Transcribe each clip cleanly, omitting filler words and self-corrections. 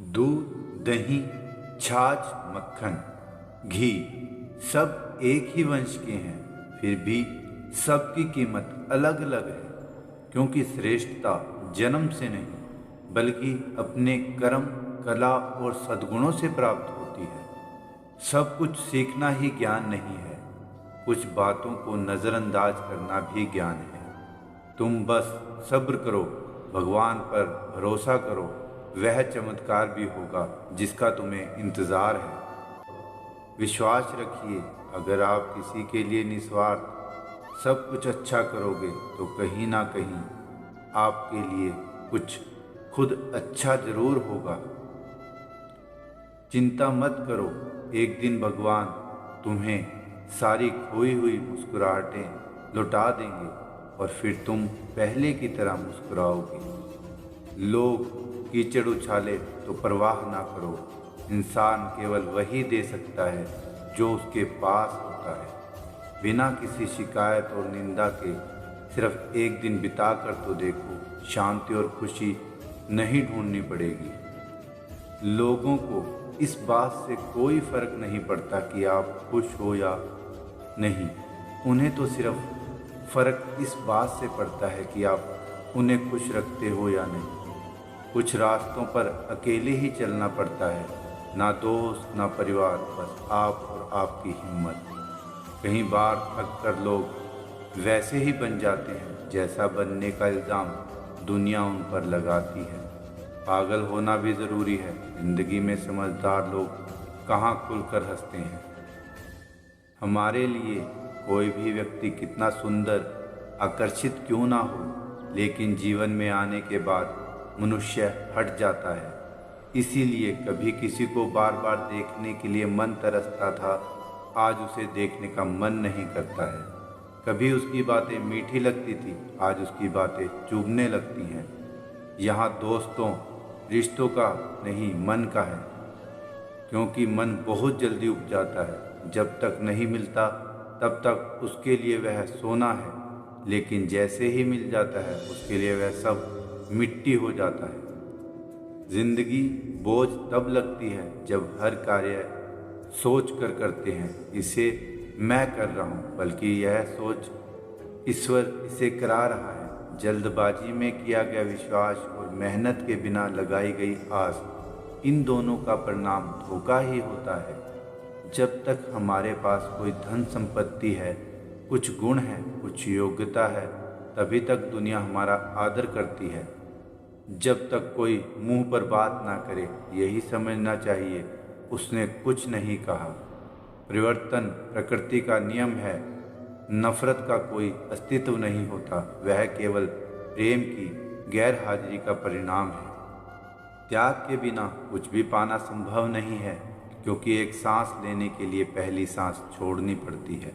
दूध, दही, छाछ, मक्खन, घी सब एक ही वंश के हैं, फिर भी सबकी कीमत अलग अलग है। क्योंकि श्रेष्ठता जन्म से नहीं बल्कि अपने कर्म, कला और सद्गुणों से प्राप्त होती है। सब कुछ सीखना ही ज्ञान नहीं है, कुछ बातों को नज़रअंदाज करना भी ज्ञान है। तुम बस सब्र करो, भगवान पर भरोसा करो, वह चमत्कार भी होगा जिसका तुम्हें इंतज़ार है। विश्वास रखिए, अगर आप किसी के लिए निस्वार्थ सब कुछ अच्छा करोगे तो कहीं ना कहीं आपके लिए कुछ खुद अच्छा जरूर होगा। चिंता मत करो, एक दिन भगवान तुम्हें सारी खोई हुई मुस्कुराहटें लौटा देंगे और फिर तुम पहले की तरह मुस्कुराओगे। लोग कीचड़ उछाले तो परवाह ना करो, इंसान केवल वही दे सकता है जो उसके पास होता है। बिना किसी शिकायत और निंदा के सिर्फ एक दिन बिता कर तो देखो, शांति और खुशी नहीं ढूंढनी पड़ेगी। लोगों को इस बात से कोई फर्क नहीं पड़ता कि आप खुश हो या नहीं, उन्हें तो सिर्फ फर्क इस बात से पड़ता है कि आप उन्हें खुश रखते हो या नहीं। कुछ रास्तों पर अकेले ही चलना पड़ता है, ना दोस्त ना परिवार, बस आप और आपकी हिम्मत। कई बार थक कर लोग वैसे ही बन जाते हैं जैसा बनने का इल्ज़ाम दुनिया उन पर लगाती है। पागल होना भी ज़रूरी है, ज़िंदगी में समझदार लोग कहाँ खुलकर हंसते हैं। हमारे लिए कोई भी व्यक्ति कितना सुंदर, आकर्षित क्यों ना हो, लेकिन जीवन में आने के बाद मनुष्य हट जाता है। इसीलिए कभी किसी को बार बार देखने के लिए मन तरसता था, आज उसे देखने का मन नहीं करता है। कभी उसकी बातें मीठी लगती थी, आज उसकी बातें चुभने लगती हैं। यहाँ दोस्तों रिश्तों का नहीं, मन का है, क्योंकि मन बहुत जल्दी उब जाता है। जब तक नहीं मिलता तब तक उसके लिए वह सोना है, लेकिन जैसे ही मिल जाता है उसके लिए वह सब मिट्टी हो जाता है। जिंदगी बोझ तब लगती है जब हर कार्य सोच कर करते हैं, इसे मैं कर रहा हूँ, बल्कि यह सोच ईश्वर इसे करा रहा है। जल्दबाजी में किया गया विश्वास और मेहनत के बिना लगाई गई आस, इन दोनों का परिणाम धोखा ही होता है। जब तक हमारे पास कोई धन संपत्ति है, कुछ गुण है, कुछ योग्यता है, तभी तक दुनिया हमारा आदर करती है। जब तक कोई मुंह पर बात ना करे, यही समझना चाहिए उसने कुछ नहीं कहा। परिवर्तन प्रकृति का नियम है, नफरत का कोई अस्तित्व नहीं होता, वह केवल प्रेम की गैर हाजिरी का परिणाम है। त्याग के बिना कुछ भी पाना संभव नहीं है, क्योंकि एक सांस लेने के लिए पहली सांस छोड़नी पड़ती है।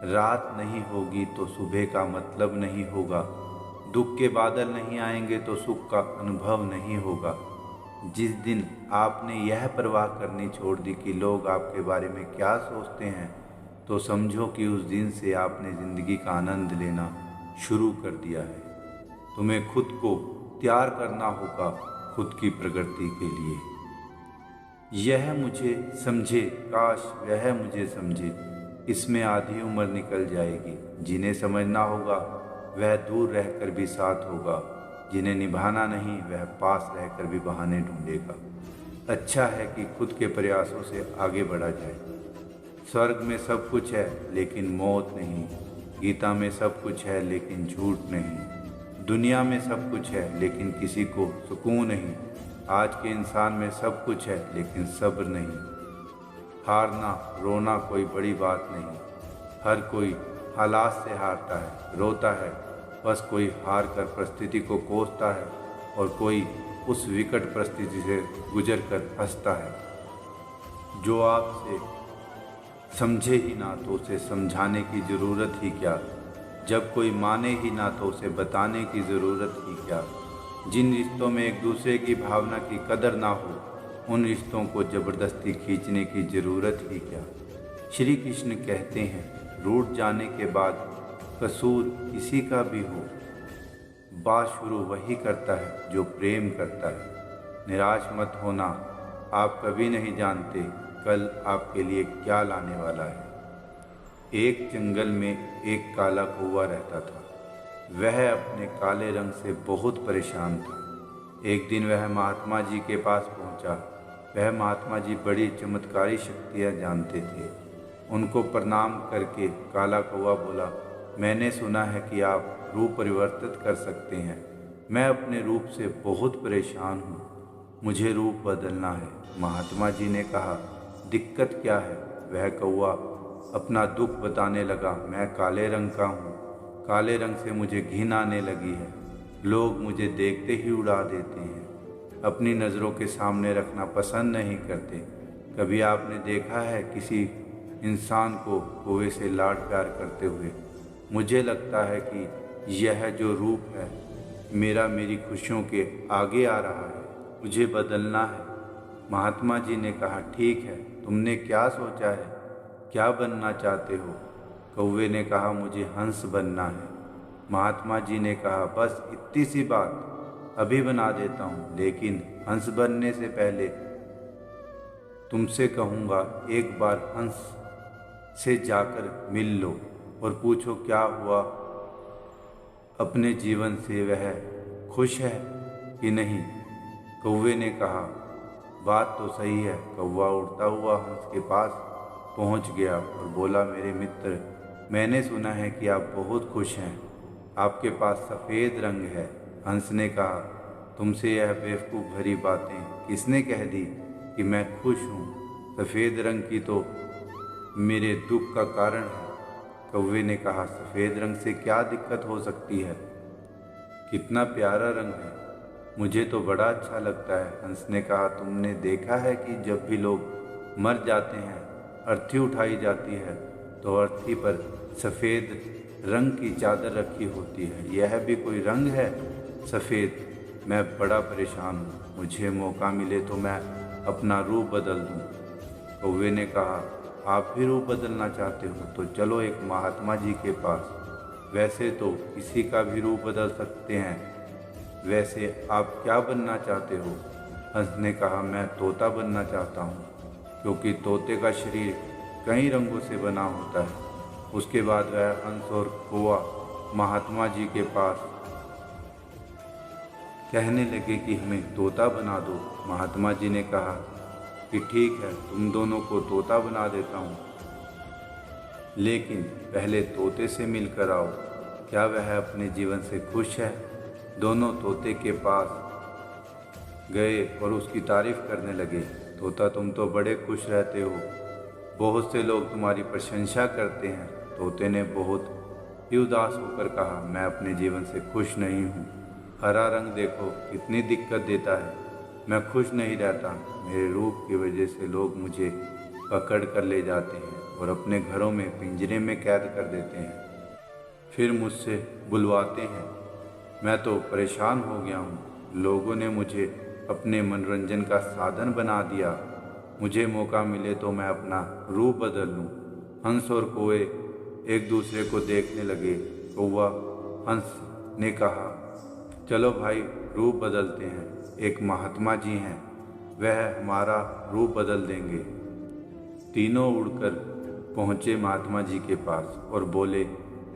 रात नहीं होगी तो सुबह का मतलब नहीं होगा, दुख के बादल नहीं आएंगे तो सुख का अनुभव नहीं होगा। जिस दिन आपने यह परवाह करनी छोड़ दी कि लोग आपके बारे में क्या सोचते हैं, तो समझो कि उस दिन से आपने ज़िंदगी का आनंद लेना शुरू कर दिया है। तुम्हें खुद को तैयार करना होगा खुद की प्रगति के लिए। यह मुझे समझे, काश वह मुझे समझे, इसमें आधी उम्र निकल जाएगी। जिन्हें समझना होगा वह दूर रहकर भी साथ होगा, जिन्हें निभाना नहीं वह पास रहकर भी बहाने ढूंढेगा। अच्छा है कि खुद के प्रयासों से आगे बढ़ा जाए। स्वर्ग में सब कुछ है लेकिन मौत नहीं, गीता में सब कुछ है लेकिन झूठ नहीं, दुनिया में सब कुछ है लेकिन किसी को सुकून नहीं। आज के इंसान में सब कुछ है लेकिन सब्र नहीं। हारना रोना कोई बड़ी बात नहीं, हर कोई हालात से हारता है, रोता है, बस कोई हार कर परिस्थिति को कोसता है और कोई उस विकट परिस्थिति से गुजर कर हंसता है। जो आपसे समझे ही ना तो उसे समझाने की ज़रूरत ही क्या, जब कोई माने ही ना तो उसे बताने की ज़रूरत ही क्या। जिन रिश्तों में एक दूसरे की भावना की कदर ना हो, उन रिश्तों को ज़बरदस्ती खींचने की ज़रूरत ही क्या। श्री कृष्ण कहते हैं, रूठ जाने के बाद कसूर किसी का भी हो, बात शुरू वही करता है जो प्रेम करता है। निराश मत होना, आप कभी नहीं जानते कल आपके लिए क्या लाने वाला है। एक जंगल में एक काला कौवा रहता था। वह अपने काले रंग से बहुत परेशान था। एक दिन वह महात्मा जी के पास पहुंचा। वह महात्मा जी बड़ी चमत्कारी शक्तियां जानते थे। उनको प्रणाम करके काला कौवा बोला, मैंने सुना है कि आप रूप परिवर्तित कर सकते हैं। मैं अपने रूप से बहुत परेशान हूँ, मुझे रूप बदलना है। महात्मा जी ने कहा, दिक्कत क्या है? वह कौवा अपना दुख बताने लगा, मैं काले रंग का हूँ। काले रंग से मुझे घिन आने लगी है। लोग मुझे देखते ही उड़ा देते हैं, अपनी नज़रों के सामने रखना पसंद नहीं करते। कभी आपने देखा है किसी इंसान को कौवे से लाड प्यार करते हुए? मुझे लगता है कि यह जो रूप है मेरा मेरी खुशियों के आगे आ रहा है, मुझे बदलना है। महात्मा जी ने कहा, ठीक है, तुमने क्या सोचा है? क्या बनना चाहते हो? कौवे ने कहा, मुझे हंस बनना है। महात्मा जी ने कहा, बस इतनी सी बात, अभी बना देता हूँ, लेकिन हंस बनने से पहले तुमसे कहूँगा, एक बार हंस से जाकर मिल लो और पूछो क्या हुआ अपने जीवन से, वह खुश है कि नहीं। कौवे ने कहा, बात तो सही है। कौवा उड़ता हुआ हंस के पास पहुंच गया और बोला, मेरे मित्र, मैंने सुना है कि आप बहुत खुश हैं, आपके पास सफ़ेद रंग है। हंस ने कहा, तुमसे यह बेवकूफ़ भरी बातें किसने कह दी कि मैं खुश हूँ? सफ़ेद रंग की तो मेरे दुख का कारण है। कौवे ने कहा, सफ़ेद रंग से क्या दिक्कत हो सकती है? कितना प्यारा रंग है, मुझे तो बड़ा अच्छा लगता है। हंस ने कहा, तुमने देखा है कि जब भी लोग मर जाते हैं, अर्थी उठाई जाती है, तो अर्थी पर सफ़ेद रंग की चादर रखी होती है। यह भी कोई रंग है सफ़ेद? मैं बड़ा परेशान हूँ, मुझे मौका मिले तो मैं अपना रूप बदल दूँ। कौवे ने कहा, आप भी रूप बदलना चाहते हो? तो चलो एक महात्मा जी के पास, वैसे तो किसी का भी रूप बदल सकते हैं। वैसे आप क्या बनना चाहते हो? हंस ने कहा, मैं तोता बनना चाहता हूँ, क्योंकि तोते का शरीर कई रंगों से बना होता है। उसके बाद वह हंस और कौवा महात्मा जी के पास कहने लगे कि हमें तोता बना दो। महात्मा जी ने कहा कि ठीक है, तुम दोनों को तोता बना देता हूँ, लेकिन पहले तोते से मिलकर आओ, क्या वह अपने जीवन से खुश है? दोनों तोते के पास गए और उसकी तारीफ करने लगे। तोता, तुम तो बड़े खुश रहते हो, बहुत से लोग तुम्हारी प्रशंसा करते हैं। तोते ने बहुत ही उदास होकर कहा, मैं अपने जीवन से खुश नहीं हूँ। हरा रंग देखो कितनी दिक्कत देता है, मैं खुश नहीं रहता। मेरे रूप की वजह से लोग मुझे पकड़ कर ले जाते हैं और अपने घरों में पिंजरे में कैद कर देते हैं, फिर मुझसे बुलवाते हैं। मैं तो परेशान हो गया हूँ। लोगों ने मुझे अपने मनोरंजन का साधन बना दिया। मुझे मौका मिले तो मैं अपना रूप बदल लूँ। हंस और कौवे एक दूसरे को देखने लगे। कौवा हंस ने कहा, चलो भाई, रूप बदलते हैं। एक महात्मा जी हैं, वह हमारा रूप बदल देंगे। तीनों उड़कर पहुँचे महात्मा जी के पास और बोले,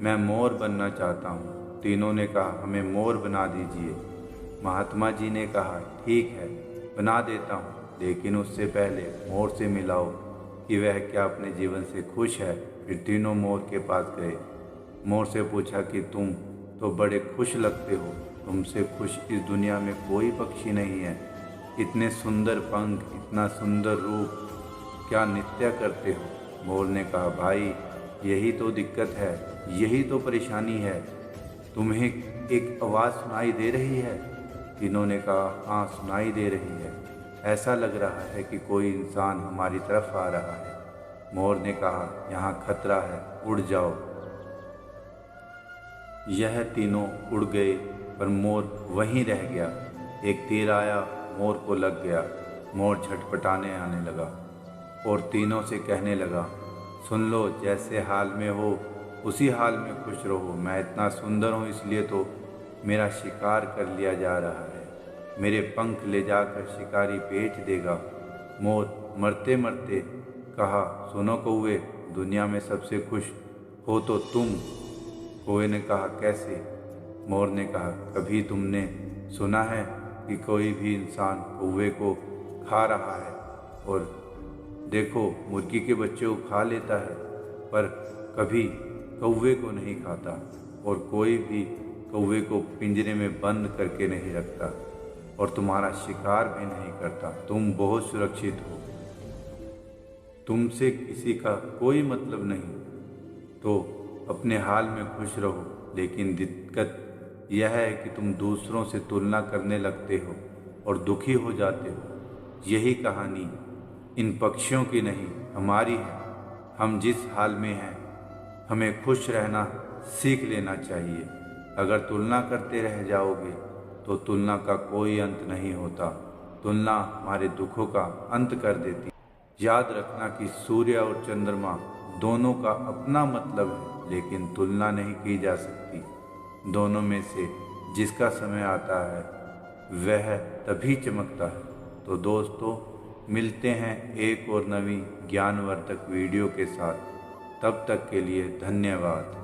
मैं मोर बनना चाहता हूँ। तीनों ने कहा, हमें मोर बना दीजिए। महात्मा जी ने कहा, ठीक है, बना देता हूँ, लेकिन उससे पहले मोर से मिलाओ कि वह क्या अपने जीवन से खुश है। फिर तीनों मोर के पास गए। मोर से पूछा कि तुम तो बड़े खुश लगते हो, तुमसे खुश इस दुनिया में कोई पक्षी नहीं है। इतने सुंदर पंख, इतना सुंदर रूप, क्या नित्य करते हो? मोर ने कहा, भाई, यही तो दिक्कत है, यही तो परेशानी है। तुम्हें एक आवाज़ सुनाई दे रही है? तीनों ने कहा, हाँ, सुनाई दे रही है। ऐसा लग रहा है कि कोई इंसान हमारी तरफ आ रहा है। मोर ने कहा, यहाँ खतरा है, उड़ जाओ। यह तीनों उड़ गए, पर मोर वहीं रह गया। एक तीर आया, मोर को लग गया। मोर झटपटाने आने लगा और तीनों से कहने लगा, सुन लो, जैसे हाल में हो उसी हाल में खुश रहो। मैं इतना सुंदर हूँ, इसलिए तो मेरा शिकार कर लिया जा रहा है। मेरे पंख ले जाकर शिकारी बेच देगा। मोर मरते मरते कहा, सुनो कौवे, दुनिया में सबसे खुश हो तो तुम। कौवे ने कहा, कैसे? मोर ने कहा, कभी तुमने सुना है कि कोई भी इंसान कौवे को खा रहा है? और देखो, मुर्गी के बच्चे को खा लेता है पर कभी कौवे को नहीं खाता, और कोई भी कौवे को पिंजरे में बंद करके नहीं रखता और तुम्हारा शिकार भी नहीं करता। तुम बहुत सुरक्षित हो, तुमसे किसी का कोई मतलब नहीं, तो अपने हाल में खुश रहो। लेकिन दिक्कत यह है कि तुम दूसरों से तुलना करने लगते हो और दुखी हो जाते हो। यही कहानी इन पक्षियों की नहीं, हमारी है। हम जिस हाल में हैं, हमें खुश रहना सीख लेना चाहिए। अगर तुलना करते रह जाओगे तो तुलना का कोई अंत नहीं होता। तुलना हमारे दुखों का अंत कर देती। याद रखना कि सूर्य और चंद्रमा दोनों का अपना मतलब है, लेकिन तुलना नहीं की जा सकती। दोनों में से जिसका समय आता है वह तभी चमकता है। तो दोस्तों, मिलते हैं एक और नवी ज्ञानवर्धक वीडियो के साथ। तब तक के लिए धन्यवाद।